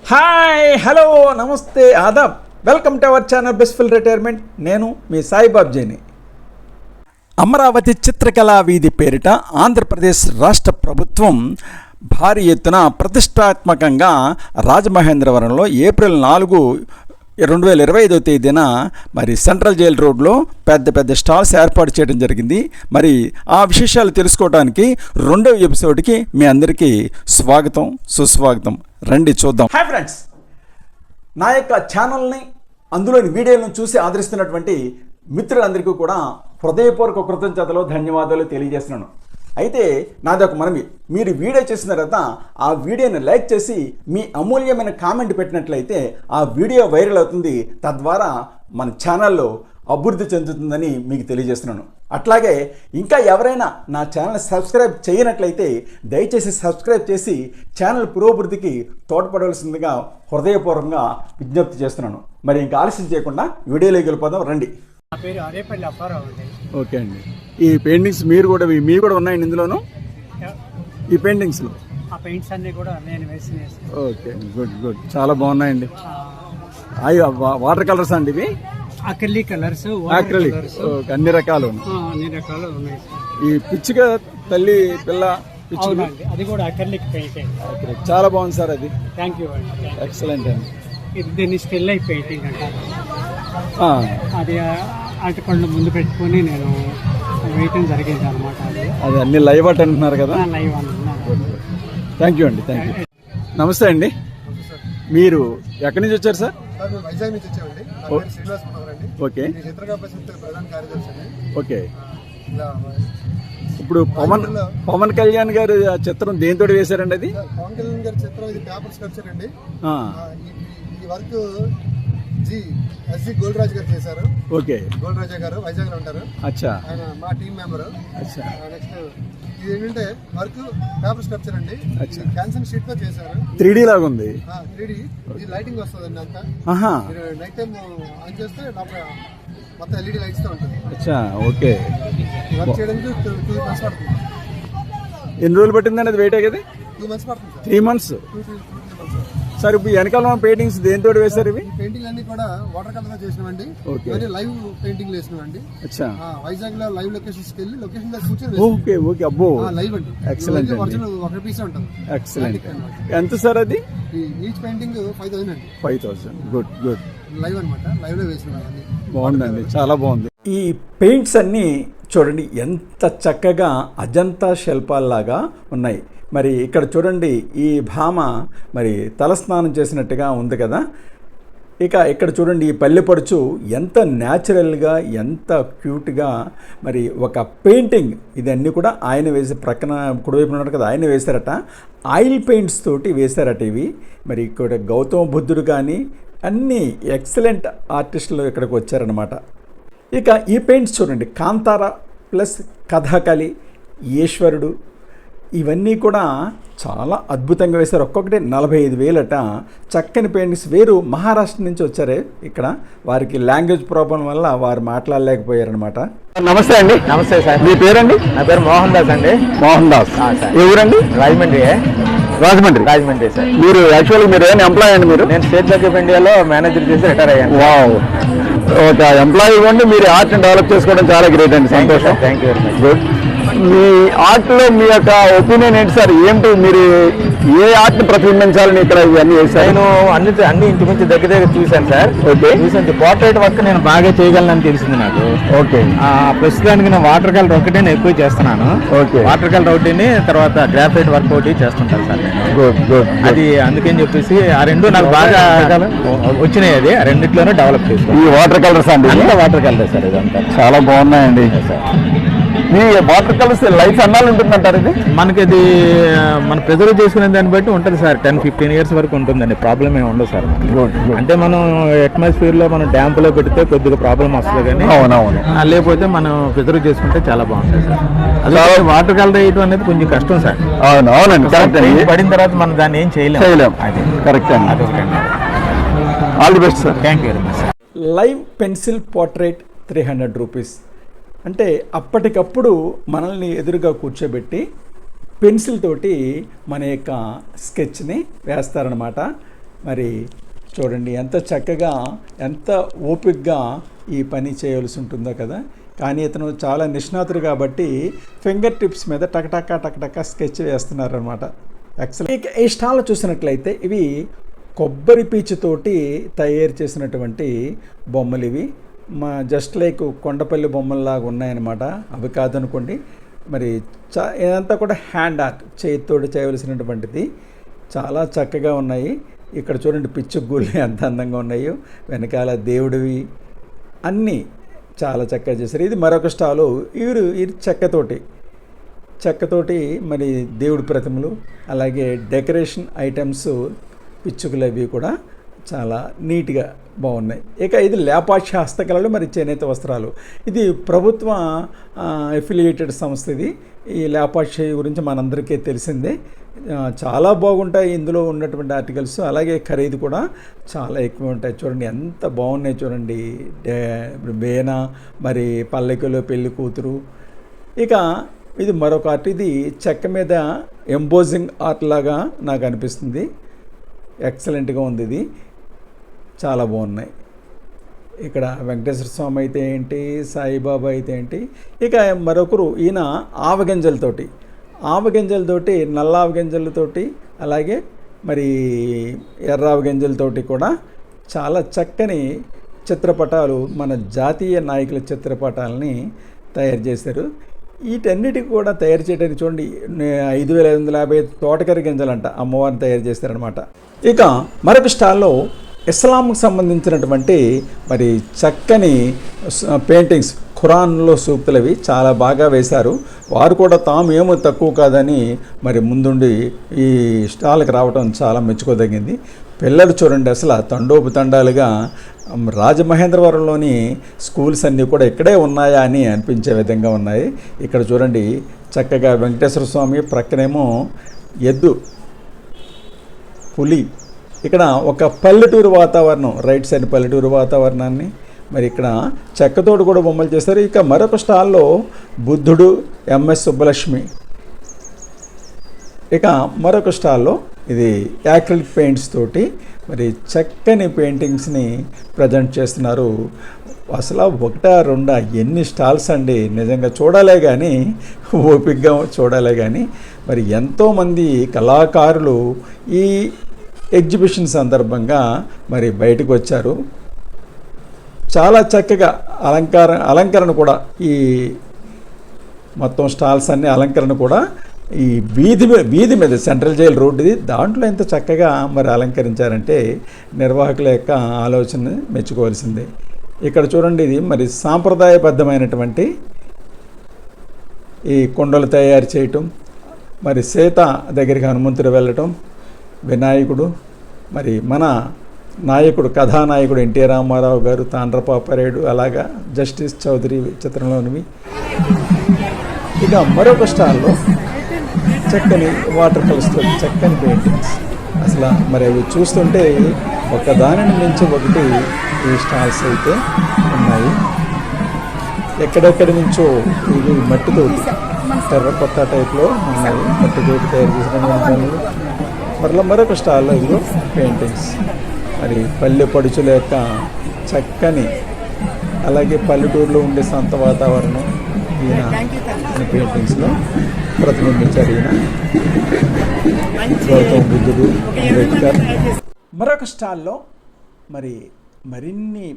Hi, hello, నమస్తే, ఆదాబ్. Welcome to our channel bestful retirement. నేను మీ సాయిబాబ్జీని. అమరావతి చిత్రకళా వీధి పేరిట ఆంధ్రప్రదేశ్ రాష్ట్ర ప్రభుత్వం భారీ ఎత్తున ప్రతిష్టాత్మకంగా రాజమహేంద్రవరంలో ఏప్రిల్ 4, 2025 తేదీన మరి సెంట్రల్ జైల్ రోడ్లో పెద్ద స్టాల్స్ ఏర్పాటు చేయడం జరిగింది. మరి ఆ విశేషాలు తెలుసుకోవడానికి 2వ ఎపిసోడ్కి మీ అందరికీ స్వాగతం, సుస్వాగతం. రండి చూద్దాం. హాయ్ ఫ్రెండ్స్, నా యొక్క ఛానల్ని అందులోని వీడియోలను చూసి ఆదరిస్తున్నటువంటి మిత్రులందరికీ కూడా హృదయపూర్వక కృతజ్ఞతలు, ధన్యవాదాలు తెలియజేస్తున్నాను. అయితే నాది ఒక మనవి, మీరు వీడియో చేసిన తర్వాత ఆ వీడియోని లైక్ చేసి మీ అమూల్యమైన కామెంట్ పెట్టినట్లయితే ఆ వీడియో వైరల్ అవుతుంది. తద్వారా మన ఛానల్లో అభివృద్ధి చెందుతుందని మీకు తెలియజేస్తున్నాను. అట్లాగే ఇంకా ఎవరైనా నా ఛానల్ సబ్స్క్రైబ్ చేయనట్లయితే దయచేసి సబ్స్క్రైబ్ చేసి ఛానల్ పురోభివృద్ధికి తోడ్పడవలసిందిగా హృదయపూర్వకంగా విజ్ఞప్తి చేస్తున్నాను. మరి ఇంకా ఆలస్యం చేయకుండా వీడియోలోకి వెళ్ళిపోదాం, రండి. నా పేరు అరేపల్లి అప్పారావు అండి. ఓకే అండి. ఈ పెయింటింగ్స్ మీరు కూడా ఉన్నాయండి ఇందులోను? ఈ పెయింటింగ్స్లో ఆ పెయింట్స్ అన్నీ కూడా నేను వేసినాయి. ఓకే, గుడ్, చాలా బాగున్నాయండి. అవి వాటర్ కలర్స్ అండి ఇవి? అక్రిలిక్ కలర్స్, అన్ని రకాలు ఉన్నాయి. ఈ పిచ్చిక తల్లి పిల్ల అది కూడా అక్రిలిక్ పెయింట్. చాలా బాగుంది సార్ అది. థ్యాంక్ యూ అండి. ఎక్సలెంట్ అండి. ఇది దీన్ని స్టిల్ లైఫ్ పెయింటింగ్ అంటారు. అది అరటిపండు ముందు పెట్టుకొని నేను వేయటం జరిగింది అనమాట. అది అన్ని లైవ్ అట్ అంటున్నారు కదా? లైవ్ అంటున్నారు. థ్యాంక్ యూ అండి. నమస్తే అండి. మీరు ఎక్కడి నుంచి వచ్చారు సార్? వైజాగ్ నుంచి వచ్చామండి. శ్రీనివాస్ అండి. ఓకే, ప్రధాన కార్యదర్శి అండి. ఓకే. ఇప్పుడు పవన్ కళ్యాణ్ గారు చిత్రం దేనితో వేశారండి? అది పవన్ కళ్యాణ్ గారి చిత్రం, ఇది పేపర్ స్కల్ప్చర్ అండి. ఈ వర్క్ ఎస్జి గోల్రాజ్ గారు చేశారు. ఓకే, గోల్రాజా గారు వైజాగ్ లో ఉంటారు. అచ్చా, ఆయన మా టీం మెంబర్. అచ్చా. నెక్స్ట్ ఇది ఏంటంటే వర్క్ పేపర్ స్కల్ప్చర్ అండి. క్యాన్సర్ షీట్ తో చేశారు. 3D లాగా ఉంది. 3D. ఇది లైటింగ్ వస్తుందండి అంతా. నైట్ టైం ఆన్ చేస్తే మొత్తం ఎల్ఈడి లైట్స్ తో ఉంటుంది. అచ్చా, ఓకే. వర్క్ చేయడానికి 2 months పడుతుంది. ఎన్ని రోజులు పట్టిందండి అది? వెయిట్ అయ్యేది 2 months పడుతుంది. 3 months. సార్, ఇప్పుడు వెనకాల పెయింటింగ్స్ దేనితో వేశారు ఇవి? పెయింటింగ్ అన్ని కూడా వాటర్ కలర్ తో చేసినవండి. లైవ్ పెయింటింగ్ వేసినవండి. వైజాగ్ లో లైవ్ లొకేషన్స్ కి వెళ్ళి లొకేషన్ లో కూర్చొని. ఓకే, అబ్బో, లైవ్ అండి. ఎక్సలెంట్. ఒరిజినల్ ఒక పీస్ ఉంటుంది. ఎక్సలెంట్. ఎంత సార్ అది? ఈచ్ పెయింటింగ్ 5,000 అండి. 5,000. గుడ్. లైవ్ అనమాట. లైవ్ లో వేసినవి. బాగుందండి, చాలా బాగుంది. ఈ పెయింట్స్ అన్నీ చూడండి ఎంత చక్కగా అజంతా శిల్పాల్లాగా ఉన్నాయి. మరి ఇక్కడ చూడండి, ఈ భామ మరి తలస్నానం చేసినట్టుగా ఉంది కదా. ఇక్కడ చూడండి, ఈ పల్లెపడుచు ఎంత న్యాచురల్గా, ఎంత క్యూట్గా మరి ఒక పెయింటింగ్. ఇదన్నీ కూడా ఆయన వేసి ప్రక్కన కుడివైపు ఉన్నాడు కదా, ఆయన వేశారట. ఆయిల్ పెయింట్స్ తోటి వేశారట ఇవి. మరి ఇక్కడ గౌతమ బుద్ధుడు కానీ అన్నీ ఎక్సలెంట్ ఆర్టిస్టులు ఇక్కడికి వచ్చారనమాట. ఈ పెయింట్స్ చూడండి, కాంతార ప్లస్ కథాకళి, ఈశ్వరుడు, ఇవన్నీ కూడా చాలా అద్భుతంగా వేశారు. ఒక్కొక్కటి 45,000 అట. చక్కని పెయింటింగ్స్. వేరు మహారాష్ట్ర నుంచి వచ్చారే ఇక్కడ. వారికి లాంగ్వేజ్ ప్రాబ్లం వల్ల వారు మాట్లాడలేకపోయారనమాట. నమస్తే అండి. నమస్తే సార్. మీ పేరండి? నా పేరు మోహన్ దాస్ అండి. మోహన్ దాస్. ఏ ఊరండి? రాజమండ్రి సార్. మీరు యాక్చువల్గా మీరు ఏమైనా ఎంప్లాయ్ అండి? మీరు? నేను స్టేట్ బ్యాంక్ ఆఫ్ ఇండియాలో మేనేజర్ చేసి రిటైర్ అయ్యాను. వావ్, ఒక ఎంప్లాయీ ఇవ్వండి. మీరు ఆర్ట్ని డెవలప్ చేసుకోవడం చాలా గ్రేట్ అండి. సంతోషం. Thank you very much. Good. మీ ఆర్ట్లో మీ యొక్క ఒపీనియన్ ఏంటి సార్? ఏంటి మీరు ఏ ఆర్ట్ని ప్రతిబింబించాలని ఇక్కడ ఇవన్నీ చేశారు? నేను అన్ని ఇంచుమించు దగ్గర చూశాను సార్. ఓకే. చూసాను. పోర్ట్రేట్ వర్క్ నేను బాగా చేయగలనని తెలిసింది నాకు. ఓకే. ప్రస్తుతానికి నేను వాటర్ కలర్ ఒకటే నేను ఎక్కువ చేస్తున్నాను. ఓకే. వాటర్ కలర్ ఒకటి, తర్వాత గ్రాఫైట్ వర్క్ ఒకటి చేస్తుంటాను సార్. గుడ్. అది అందుకని చెప్పేసి ఆ రెండు నాకు బాగా వచ్చినాయి. అది ఆ రెండిట్లోనే డెవలప్ చేస్తాను. ఈ వాటర్ కలర్స్ అండి? అంతా వాటర్ కలర్ సార్. ఇదంతా చాలా బాగున్నాయండి సార్. ఈ వాటర్ కలర్స్ లైఫ్ అన్నాళ్ళు ఉంటుందంటారు? ఇది మనకి ఇది మనం ప్రిజర్వ్ చేసుకునే దాన్ని బట్టి ఉంటుంది సార్. 10-15 years వరకు ఉంటుందండి. ప్రాబ్లం ఏమి ఉండదు సార్. అంటే మనం అట్మాస్ఫియర్ లో మనం డ్యాంపులో పెడితే కొద్దిగా ప్రాబ్లం వస్తుంది కానీ లేకపోతే మనం ప్రిజర్వ్ చేసుకుంటే చాలా బాగుంటుంది సార్. అదే వాటర్ కలర్ వేయడం అనేది కొంచెం కష్టం సార్. అవునండి. పడిన తర్వాత మనం దాన్ని ఏం చేయలేము. అది కరెక్ట్ అండి. అదొకటండి. All the best sir. Thank you very much sir. Live pencil portrait 300 rupees. అంటే అప్పటికప్పుడు మనల్ని ఎదురుగా కూర్చోబెట్టి పెన్సిల్ తోటి మన యొక్క స్కెచ్ని వేస్తారనమాట. మరి చూడండి ఎంత చక్కగా ఎంత ఓపికగా ఈ పని చేయవలసి ఉంటుందో కదా. కానీ ఇతను చాలా నిష్ణాతుడు కాబట్టి ఫింగర్ టిప్స్ మీద టకటక స్కెచ్ వేస్తున్నారనమాట. ఎక్సలెంట్. ఈ స్టాల్లో చూసినట్లయితే ఇవి కొబ్బరి పీచుతోటి తయారు చేసినటువంటి బొమ్మలు. ఇవి జస్ట్ లైక్ కొండపల్లి బొమ్మల్లాగా ఉన్నాయన్నమాట. అవి కాదనుకోండి. మరి ఇదంతా కూడా హ్యాండ్ ఆర్ట్, చేతితోటి చేయవలసినటువంటిది. చాలా చక్కగా ఉన్నాయి. ఇక్కడ చూడండి పిచ్చుగూళ్ళు ఎంత అందంగా ఉన్నాయో, వెనకాల దేవుడివి అన్నీ చాలా చక్కగా చేశారు. ఇది మరొక స్టాలు. ఇది చెక్కతోటి మరి దేవుడి ప్రతిమలు, అలాగే డెకరేషన్ ఐటమ్స్, పిచ్చుకలు అవి కూడా చాలా నీట్గా బాగున్నాయి. ఇక ఇది లేపాక్షి హస్తకళలు, మరి చేనేత వస్త్రాలు. ఇది ప్రభుత్వ ఎఫిలియేటెడ్ సంస్థ. ఇది ఈ లేపాక్షి గురించి మనందరికీ తెలిసిందే. చాలా బాగుంటాయి ఇందులో ఉన్నటువంటి ఆర్టికల్స్. అలాగే ఖరీదు కూడా చాలా ఎక్కువ ఉంటాయి. చూడండి ఎంత బాగున్నాయి చూడండి. బేన, మరి పల్లెకులో పెళ్లి కూతురు. ఇక ఇది మరొక ఆర్ట్. ఇది చెక్క మీద ఎంబోజింగ్ ఆర్ట్ లాగా నాకు అనిపిస్తుంది. ఎక్సలెంట్గా ఉంది. ఇది చాలా బాగున్నాయి. ఇక్కడ వెంకటేశ్వర స్వామి అయితే ఏంటి, సాయిబాబా అయితే ఏంటి. ఇక మరొకరు ఈయన ఆవగింజలతోటి నల్ల ఆవగింజలతోటి, అలాగే మరి ఎర్ర ఆవగింజలతోటి కూడా చాలా చక్కని చిత్రపటాలు, మన జాతీయ నాయకుల చిత్రపటాలని తయారు చేశారు. వీటన్నిటికి కూడా తయారు చేయడానికి చూడండి 5550 తోటకరి గింజలంట అమ్మవారిని తయారు చేస్తారనమాట. ఇక మరొక స్టాల్లో ఇస్లాంకు సంబంధించినటువంటి మరి చక్కని పెయింటింగ్స్, ఖురాన్లో సూక్తులు అవి చాలా బాగా వేశారు. వారు కూడా తాము ఏమో తక్కువ కాదని మరి ముందుండి ఈ స్టాల్కి రావడం చాలా మెచ్చుకోదగింది. పిల్లలు చూడండి అసలు తండోపుతండాలుగా రాజమహేంద్రవరంలోని స్కూల్స్ అన్నీ కూడా ఇక్కడే ఉన్నాయా అని అనిపించే విధంగా ఉన్నాయి. ఇక్కడ చూడండి చక్కగా వెంకటేశ్వర స్వామి, ప్రక్కనేమో ఎద్దు, పులి. ఇక్కడ ఒక పల్లెటూరు వాతావరణం, రైట్ సైడ్ పల్లెటూరు వాతావరణాన్ని మరి ఇక్కడ చెక్కతోడు కూడా బొమ్మలు చేస్తారు. ఇక మరొక స్టాల్లో బుద్ధుడు, ఎంఎస్ సుబ్బలక్ష్మి. ఇక మరొక స్టాల్లో ఇది యాక్రిలిక్ పెయింట్స్ తోటి మరి చక్కని పెయింటింగ్స్ని ప్రజెంట్ చేస్తున్నారు. అసలు ఒకటా రెండా ఎన్ని స్టాల్స్ అండి. నిజంగా చూడాలే కానీ, ఓపికగా చూడాలే కానీ. మరి ఎంతోమంది కళాకారులు ఈ ఎగ్జిబిషన్ సందర్భంగా మరి బయటకు వచ్చారు. చాలా చక్కగా అలంకరణ కూడా, ఈ మొత్తం స్టాల్స్ అన్ని అలంకరణ కూడా ఈ వీధి మీద సెంట్రల్ జైల్ రోడ్డు ఇది, దాంట్లో ఎంత చక్కగా మరి అలంకరించారంటే నిర్వాహకుల యొక్క ఆలోచన మెచ్చుకోవాల్సిందే. ఇక్కడ చూడండి ఇది మరి సాంప్రదాయబద్ధమైనటువంటి ఈ కుండలు తయారు చేయటం, మరి సీత దగ్గరికి హనుమంతుడు వెళ్ళటం, వినాయకుడు, మరి మన నాయకుడు కథానాయకుడు ఎన్టీ రామారావు గారు, తాండ్రపాపరేడు, అలాగా జస్టిస్ చౌదరి చిత్రంలోనివి. ఇక మరొక స్టాల్లో చక్కని వాటర్ కలర్స్తో చక్కని పెయింటింగ్స్. అసలు మరి అవి చూస్తుంటే ఒక దానిని మించి ఒకటి ఈ స్టాల్స్ అయితే ఉన్నాయి. ఎక్కడెక్కడి నుంచో ఇది మట్టితోటి టెర్రకొట్ట టైప్లో ఉన్నాయి, మట్టితోటి తయారు చేసిన పనులు. మరొక స్టాల్లో ఇదిగో పెయింటింగ్స్, మరి పల్లె పడుచుల యొక్క చక్కని, అలాగే పల్లెటూరులో ఉండే సొంత వాతావరణం ఈయన పెయింటింగ్స్లో ప్రతిబింబించారు. ఈయన గౌతమ బుద్ధుడు, అంబేద్కర్. మరొక స్టాల్లో మరి మరిన్ని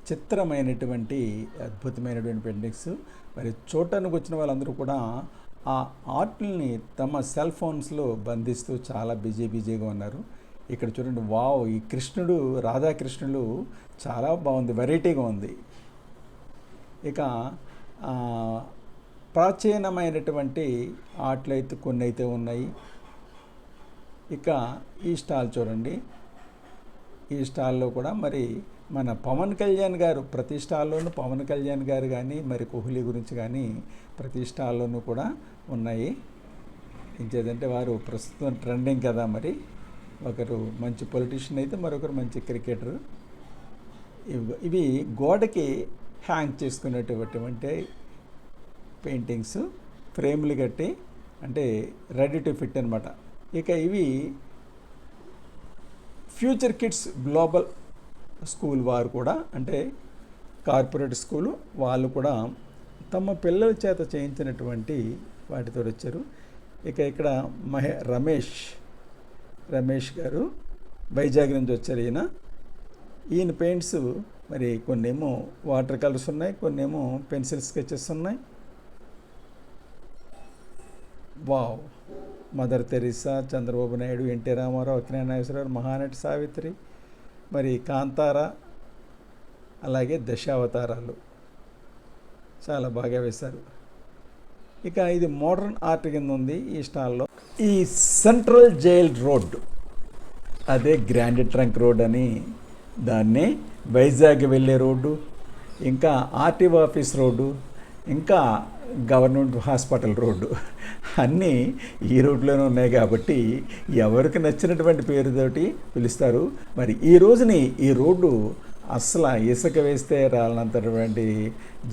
చిత్రమైనటువంటి అద్భుతమైనటువంటి పెయింటింగ్స్. మరి చూడటానికి వచ్చిన వాళ్ళందరూ కూడా ఆ ఆర్ట్ని తమ సెల్ ఫోన్స్లో బంధిస్తూ చాలా బిజీగా ఉన్నారు. ఇక్కడ చూడండి, వావ్, ఈ కృష్ణుడు, రాధాకృష్ణులు చాలా బాగుంది, వెరైటీగా ఉంది. ఇక ప్రాచీనమైనటువంటి ఆర్ట్లు అయితే కొన్ని అయితే ఉన్నాయి. ఇక ఈ స్టాల్ చూడండి, ఈ స్టాల్లో కూడా మరి మన పవన్ కళ్యాణ్ గారు, ప్రతి స్టాల్లోనూ పవన్ కళ్యాణ్ గారు కానీ, మరి కోహ్లీ గురించి కానీ ప్రతి స్టాల్లోనూ కూడా ఉన్నాయి. ఇంకేదంటే వారు ప్రస్తుతం ట్రెండింగ్ కదా, మరి ఒకరు మంచి పొలిటీషియన్ అయితే మరొకరు మంచి క్రికెటరు. ఇవి గోడకి హ్యాంగ్ చేసుకునేటటువంటి పెయింటింగ్స్, ఫ్రేమ్లు కట్టి, అంటే రెడీ టు ఫిట్ అనమాట. ఇక ఇవి ఫ్యూచర్ కిడ్స్ గ్లోబల్ స్కూల్ వారు కూడా, అంటే కార్పొరేట్ స్కూలు వాళ్ళు కూడా తమ పిల్లల చేత చేయించినటువంటి వాటితో వచ్చారు. ఇక ఇక్కడ రమేష్ గారు వైజాగ్ నుంచి వచ్చారు. ఈయన పెయింట్స్ మరి కొన్నేమో వాటర్ కలర్స్ ఉన్నాయి, కొన్నేమో పెన్సిల్ స్కెచెస్ ఉన్నాయి. Wow! Mother Teresa, Chandrababu Naidu, NT Ramarao, Akkineni Nageswararao, Mahanati Savitri, మరి కాంతార, అలాగే దశావతారాలు చాలా బాగా వేశారు. ఇక ఇది మోడర్న్ ఆర్ట్ కింద ఉంది ఈ స్టాల్లో. ఈ సెంట్రల్ జైల్ రోడ్, అదే గ్రాండ్ ట్రంక్ రోడ్ అని, దాన్నే వైజాగ్ వెళ్ళే రోడ్డు, ఇంకా ఆర్టీఓ ఆఫీస్ రోడ్డు, ఇంకా గవర్నమెంట్ హాస్పిటల్ రోడ్డు అన్నీ ఈ రోడ్లోనే ఉన్నాయి. కాబట్టి ఎవరికి నచ్చినటువంటి పేరుతోటి పిలుస్తారు. మరి ఈ రోజుని ఈ రోడ్డు అసలు ఇసుక వేస్తే రాలనంతటువంటి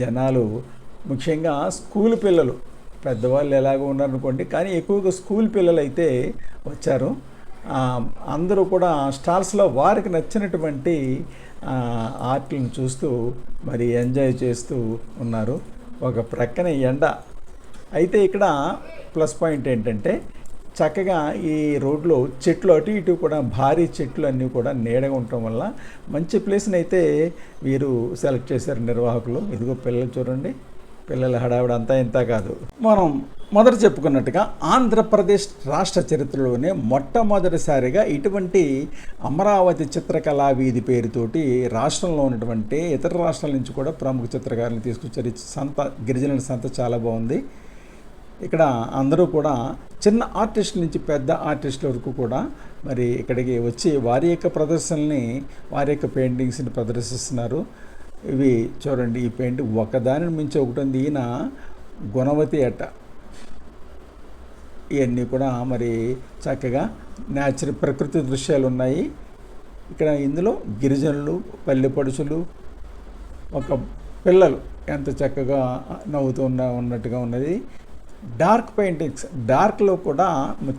జనాలు, ముఖ్యంగా స్కూల్ పిల్లలు, పెద్దవాళ్ళు ఎలాగో ఉన్నారనుకోండి, కానీ ఎక్కువగా స్కూల్ పిల్లలు అయితే వచ్చారు. అందరూ కూడా స్టాల్స్లో వారికి నచ్చినటువంటి ఆర్ట్లను చూస్తూ మరి ఎంజాయ్ చేస్తూ ఉన్నారు. ఒక ప్రక్కన ఎండ అయితే ఇక్కడ ప్లస్ పాయింట్ ఏంటంటే చక్కగా ఈ రోడ్లో చెట్లు అటు ఇటు కూడా భారీ చెట్లు అన్నీ కూడా నీడగా ఉండటం వల్ల మంచి ప్లేస్ని అయితే వీరు సెలెక్ట్ చేశారు నిర్వాహకులు. ఇదిగో పిల్లలు చూడండి, పిల్లల హడావిడ అంతా ఇంత కాదు. మనం మొదట చెప్పుకున్నట్టుగా ఆంధ్రప్రదేశ్ రాష్ట్ర చరిత్రలోనే మొట్టమొదటిసారిగా ఇటువంటి అమరావతి చిత్రకళా వీధి పేరుతోటి రాష్ట్రంలో ఉన్నటువంటి ఇతర రాష్ట్రాల నుంచి కూడా ప్రముఖ చిత్రకారులను తీసుకొచ్చారు. గిరిజనుల సంత చాలా బాగుంది. ఇక్కడ అందరూ కూడా చిన్న ఆర్టిస్ట్ నుంచి పెద్ద ఆర్టిస్టుల వరకు కూడా మరి ఇక్కడికి వచ్చి వారి యొక్క ప్రదర్శనల్ని, వారి యొక్క పెయింటింగ్స్ని ప్రదర్శిస్తున్నారు. ఇవి చూడండి, ఈ పెయింటింగ్ ఒకదానిని మించి ఒకటి ఉంది. ఈయన గుణవతి అట్ట. ఇవన్నీ కూడా మరి చక్కగా ప్రకృతి దృశ్యాలు ఉన్నాయి. ఇక్కడ ఇందులో గిరిజనులు, పల్లె పడుచులు, ఒక పిల్లలు ఎంత చక్కగా నవ్వుతూ ఉన్నట్టుగా ఉన్నది. డార్క్ పెయింటింగ్స్, డార్క్లో కూడా,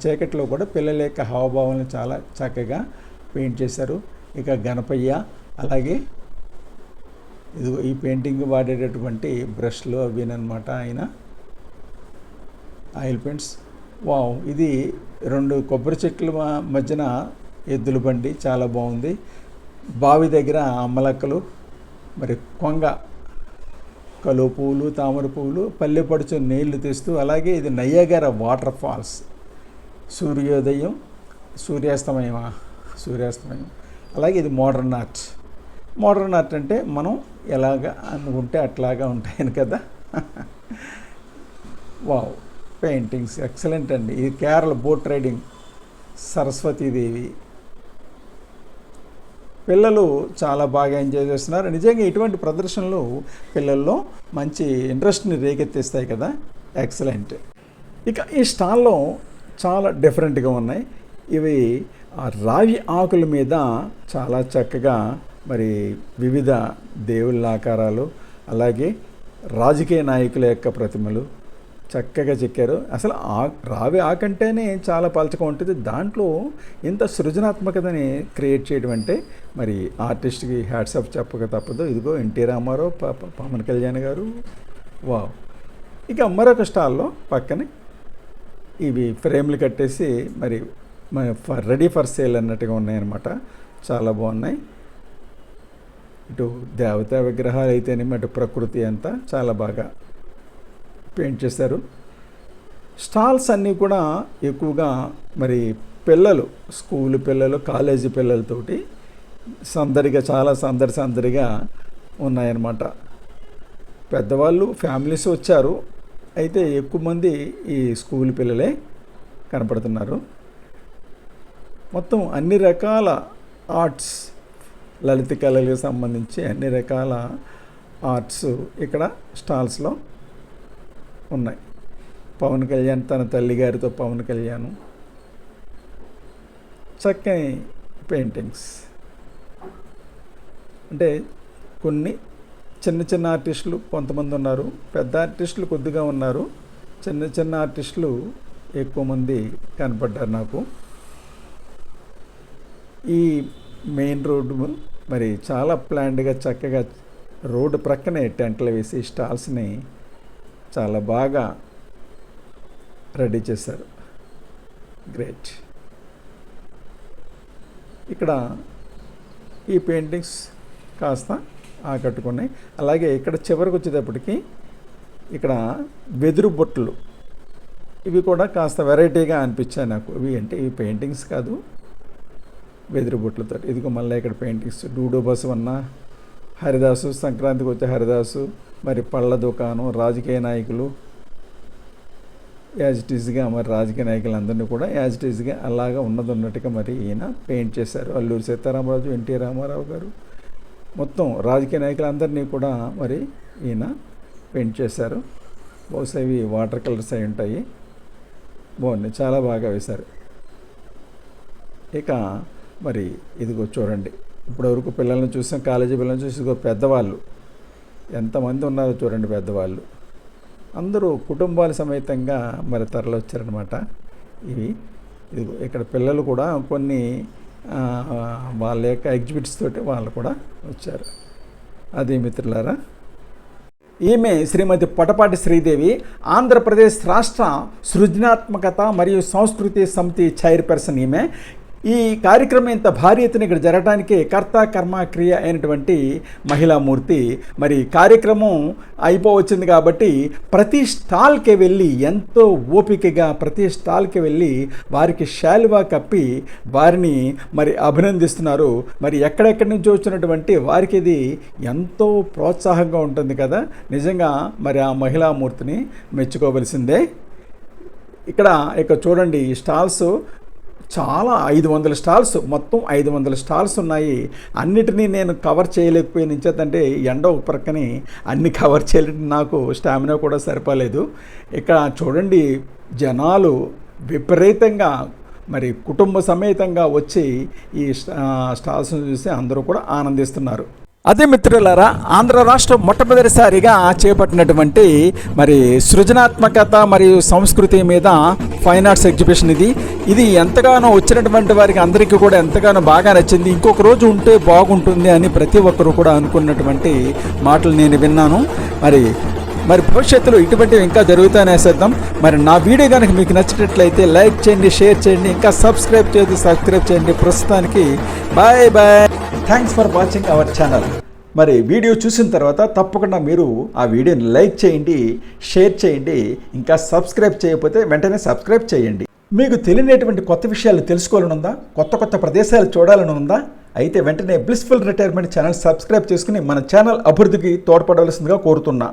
చీకట్లో కూడా పిల్లల యొక్క హావభావాలను చాలా చక్కగా పెయింట్ చేశారు. ఇక గణపయ్య, అలాగే ఇదిగో ఈ పెయింటింగ్ వాడేటటువంటి బ్రష్లు అవినమాట ఆయన ఆయిల్ పెయింట్స్. వావ్! ఇది 2 కొబ్బరి చెట్ల మధ్యన ఎద్దుల బండి చాలా బాగుంది. బావి దగ్గర అమ్మలక్కలు, మరి కొంగ, కలువ పువ్వులు, తామర పువ్వులు, పల్లె పడుచు నీళ్లు తెస్తూ, అలాగే ఇది నయాగరా వాటర్ ఫాల్స్, సూర్యోదయం, సూర్యాస్తమయం, అలాగే ఇది మోడర్న్ ఆర్ట్. మోడర్న్ ఆర్ట్ అంటే మనం ఎలాగా అనుకుంటే అట్లాగా ఉంటాయని కదా. వావ్! పెయింటింగ్స్ ఎక్సలెంట్ అండి. ఇది కేరళ బోట్ రైడింగ్, సరస్వతీదేవి. పిల్లలు చాలా బాగా ఎంజాయ్ చేస్తున్నారు. నిజంగా ఇటువంటి ప్రదర్శనలు పిల్లల్లో మంచి ఇంట్రెస్ట్ని రేకెత్తిస్తాయి కదా. ఎక్సలెంట్. ఇక ఈ స్టాల్లో చాలా డిఫరెంట్గా ఉన్నాయి. ఇవి రావి ఆకుల మీద చాలా చక్కగా మరి వివిధ దేవుళ్ళ ఆకారాలు, అలాగే రాజకీయ నాయకుల యొక్క ప్రతిమలు చక్కగా చెక్కారు. అసలు రావి ఆకంటేనే చాలా పలచగా ఉంటుంది. దాంట్లో ఇంత సృజనాత్మకతని క్రియేట్ చేయడం అంటే మరి ఆర్టిస్ట్కి హ్యాట్స్ ఆఫ్ చెప్పక తప్పదు. ఇదిగో ఎన్టీ రామారావు, పవన్ కళ్యాణ్ గారు. వావ్! ఇక మరొక స్టాల్లో పక్కనే ఇవి ఫ్రేమ్లు కట్టేసి మరి రెడీ ఫర్ సేల్ అన్నట్టుగా ఉన్నాయన్నమాట. చాలా బాగున్నాయి. ఇటు దేవతా విగ్రహాలు అయితేనేమి, అటు ప్రకృతి అంతా చాలా బాగా పెయింట్ చేశారు. స్టాల్స్ అన్నీ కూడా ఎక్కువగా మరి పిల్లలు, స్కూల్ పిల్లలు, కాలేజీ పిల్లలతోటి సందడిగా, చాలా సందడిగా ఉన్నాయన్నమాట. పెద్దవాళ్ళు, ఫ్యామిలీస్ వచ్చారు. అయితే ఎక్కువ మంది ఈ స్కూల్ పిల్లలే కనపడుతున్నారు. మొత్తం అన్ని రకాల ఆర్ట్స్, లలిత కళలకు సంబంధించి అన్ని రకాల ఆర్ట్స్ ఇక్కడ స్టాల్స్లో ఉన్నాయి. పవన్ కళ్యాణ్, తన తల్లిగారితో పవన్ కళ్యాణ్, చక్కని పెయింటింగ్స్. అంటే కొన్ని చిన్న ఆర్టిస్టులు కొంతమంది ఉన్నారు, పెద్ద ఆర్టిస్టులు కొద్దిగా ఉన్నారు, చిన్న ఆర్టిస్టులు ఎక్కువ మంది కనపడ్డారు నాకు. ఈ మెయిన్ రోడ్డు మరి చాలా ప్లాన్డ్గా చక్కగా రోడ్డు ప్రక్కనే టెంట్లు వేసి స్టాల్స్ని చాలా బాగా రెడీ చేశారు. గ్రేట్. ఇక్కడ ఈ పెయింటింగ్స్ కాస్త ఆకట్టుకున్నాయి. అలాగే ఇక్కడ చివరికి వచ్చేటప్పటికి ఇక్కడ వెదురు బొట్లు, ఇవి కూడా కాస్త వెరైటీగా అనిపించాయి నాకు. ఇవి అంటే ఇవి పెయింటింగ్స్ కాదు, వెదురు బొట్లతో. ఇదిగో మళ్ళీ ఇక్కడ పెయింటింగ్స్ డూడో బసవన్న, హరిదాసు, సంక్రాంతికి వచ్చే హరిదాసు, మరి పళ్ళ దుకాణం, రాజకీయ నాయకులు, యాజ్ ఇట్ ఈజ్గా మరి రాజకీయ నాయకులందరినీ కూడా యాజ్ ఇట్ ఈజ్గా అలాగా ఉన్నట్టుగా మరి ఈయన పెయింట్ చేశారు. అల్లూరి సీతారామరాజు, ఎన్టీ రామారావు గారు, మొత్తం రాజకీయ నాయకులందరినీ కూడా మరి ఈయన పెయింట్ చేశారు. బహుశా ఇవి వాటర్ కలర్స్ అయి ఉంటాయి. బాగున్నాయి, చాలా బాగా వేశారు. ఇక మరి ఇదిగో చూడండి, ఇప్పటివరకు పిల్లల్ని చూసాం, కాలేజీ పిల్లల్ని చూసి ఇదిగో పెద్దవాళ్ళు ఎంతమంది ఉన్నారో చూడండి. పెద్దవాళ్ళు అందరూ కుటుంబాల సమేతంగా మరి తరలి వచ్చారనమాట. ఇదిగో ఇక్కడ పిల్లలు కూడా కొన్ని వాళ్ళ యొక్క ఎగ్జిబిట్స్ తోటి వాళ్ళు కూడా వచ్చారు. అది మిత్రులారా, ఈమె శ్రీమతి పొటపాటి శ్రీదేవి, ఆంధ్రప్రదేశ్ రాష్ట్ర సృజనాత్మకత మరియు సంస్కృతి సమితి చైర్పర్సన్ ఈమె. ఈ కార్యక్రమం ఇంత భారీ ఎత్తున ఇక్కడ జరగడానికి కర్త కర్మ క్రియ అయినటువంటి మహిళామూర్తి. మరి కార్యక్రమం అయిపోవచ్చింది కాబట్టి ప్రతి స్టాల్కి వెళ్ళి ఎంతో ఓపికగా ప్రతి స్టాల్కి వెళ్ళి వారికి శాలువా కప్పి వారిని మరి అభినందిస్తున్నారు. మరి ఎక్కడెక్కడి నుంచి వచ్చినటువంటి వారికి ఇది ఎంతో ప్రోత్సాహంగా ఉంటుంది కదా. నిజంగా మరి ఆ మహిళామూర్తిని మెచ్చుకోవలసిందే. ఇక్కడ చూడండి, ఈ స్టాల్స్ చాలా 500 స్టాల్స్, మొత్తం 500 స్టాల్స్ ఉన్నాయి. అన్నిటినీ నేను కవర్ చేయలేకపోయిన ఇంచేతంటే ఎండ ఒక ప్రక్కని అన్ని కవర్ చేయలేని నాకు స్టామినా కూడా సరిపోలేదు. ఇక్కడ చూడండి, జనాలు విపరీతంగా మరి కుటుంబ సమేతంగా వచ్చి ఈ స్టాల్స్ను చూసి అందరూ కూడా ఆనందిస్తున్నారు. అదే మిత్రులారా, ఆంధ్ర రాష్ట్రం మొట్టమొదటిసారిగా చేపట్టినటువంటి మరి సృజనాత్మకత మరియు సంస్కృతి మీద ఫైన్ ఆర్ట్స్ ఎగ్జిబిషన్ ఇది ఎంతగానో వచ్చినటువంటి వారికి అందరికీ కూడా ఎంతగానో బాగా నచ్చింది. ఇంకొక రోజు ఉంటే బాగుంటుంది అని ప్రతి ఒక్కరు కూడా అనుకున్నటువంటి మాటలు నేను విన్నాను. మరి భవిష్యత్తులో ఇటువంటివి ఇంకా జరుగుతానే చేద్దాం. మరి నా వీడియో కనుక మీకు నచ్చినట్లయితే లైక్ చేయండి, షేర్ చేయండి, ఇంకా సబ్స్క్రైబ్ చేయండి. ప్రస్తుతానికి bye bye. Thanks for watching our channel. మరి వీడియో చూసిన తర్వాత తప్పకుండా మీరు ఆ వీడియోని లైక్ చేయండి, షేర్ చేయండి, ఇంకా సబ్స్క్రైబ్ చేయకపోతే వెంటనే సబ్స్క్రైబ్ చేయండి. మీకు తెలియనటువంటి కొత్త విషయాలు తెలుసుకోవాలని ఉందా, కొత్త ప్రదేశాలు చూడాలని ఉందా, అయితే వెంటనే బ్లిస్ఫుల్ రిటైర్మెంట్ ఛానల్ సబ్స్క్రైబ్ చేసుకుని మన ఛానల్ అభివృద్ధికి తోడ్పడవలసిందిగా కోరుతున్నా.